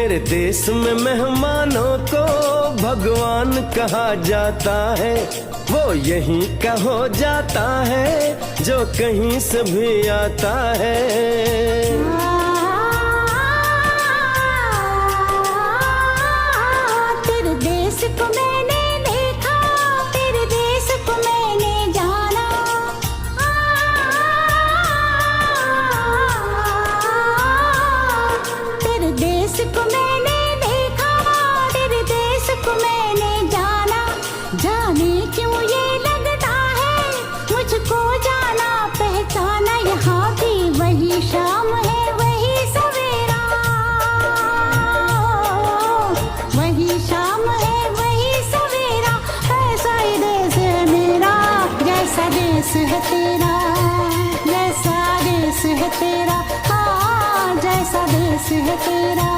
मेरे देश में मेहमानों को भगवान कहा जाता है। वो यहीं का हो जाता है जो कहीं से भी आता है। तेरे देश को मैंने देखा, तेरे देश को मैंने जाना। तेरे देश को मैंने देखा, तेरे देश को मैंने जाना। जाने क्यों ये लगता है मुझको जाना पहचाना। यहाँ भी वही शाम है वही सवेरा, वही शाम है वही सवेरा। ऐसा ही देश है मेरा जैसा देश है तेरा, जैसा देश है तेरा। हाँ जैसा देश है तेरा।